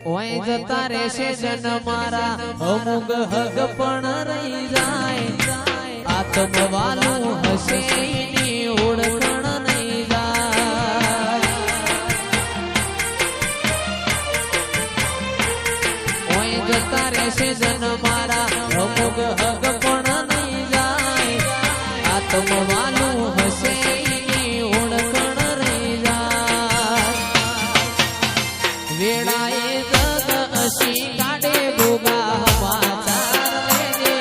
ઓય જતા રહેશે જન મારા અમુક હગ પણ રહી જાય આત્મવાલું હશે એની ઓળખણ નહીં જાય ઓય જતા રહેશે જન મારા અમુક હગ પણ નહીં જાય આત્મવાલું હશે એની ઓળખણ રહી જાય વેળાએ અસી કાઢે ગોગા માચાર લેજે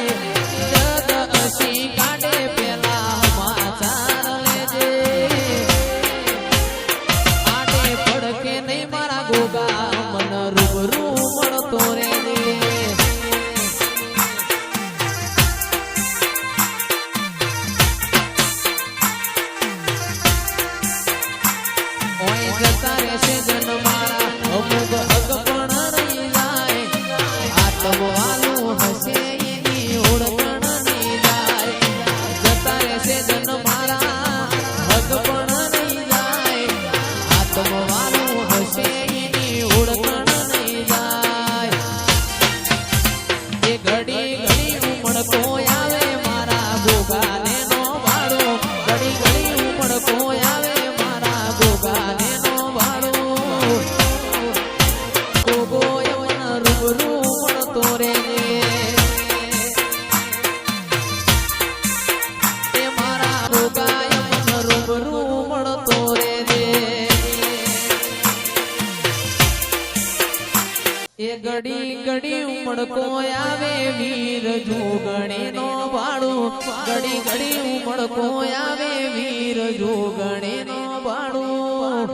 જગ અસી કાઢે પેલા માચાર લેજે આડે પડકે નહીં મારા ગોગા મન રૂબરૂ મળતો રેજે ઓય જતા રહેશે જન મારા અમુક હગ પણ આત્મવાલું હશે એની ઓળખણ નહીં જાય જતા રહેશે જન મારા હગ પણ નહીં જાય આત્મવાલું હશે એની ઓળખણ નહીં જાય એ ઘડી ઘડી ઉમળકો આવે મારા ગોગાને નો વાળો ઘડી ઘડી ઉમળકો આવે મારા ગોગાને નો વાળો ગોગો યવન રૂબરૂ તોરે એ મારા ગોગાય મન રૂબરૂ મળતો રે એ ઘડી ઘડી ઉમળકો આવે વીર જોગણી નો ભાડું ઘડી ઘડી ઉમળકો આવે વીર જોગણી નો ભાડું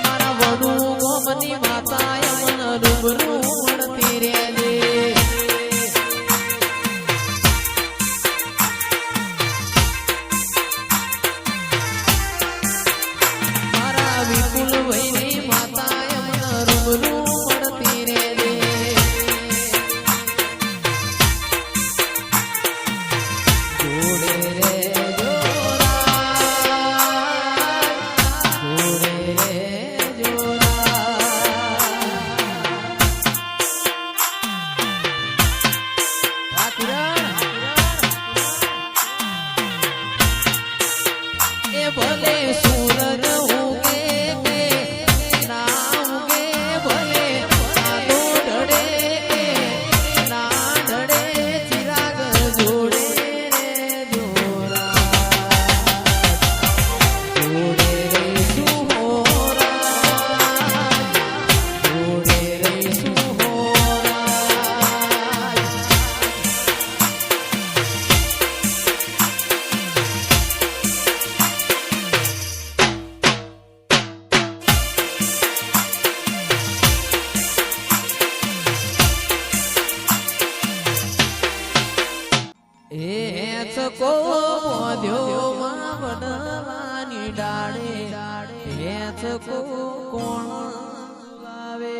મારા વડુ ગોમની માતા મન રૂબરૂ મળતી રે મારા વિપુલ ભાઈની માતા મન રૂબરૂ મળતી રે જોડે રે ભલે સૂરજ ઉગે કે ના ઉગે ભલે ચાંદો ઢળે કે ના ઢળે ચિરાગ જોડે રે જોરા જોડે રે સુહોરા જોડે રે સુહોરા કો વધ્યો માં વડવાની ડાળે કો કોણ લાવે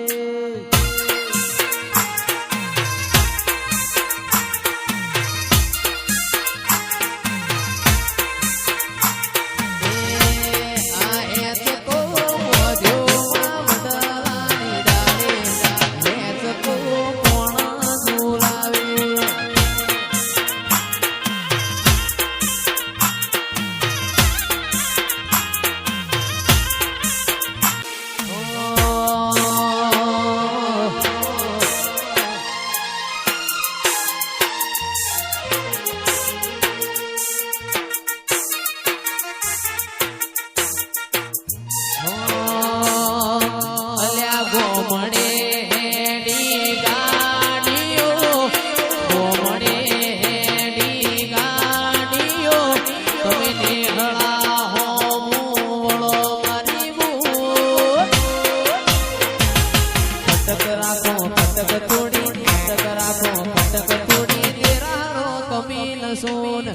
સોન એ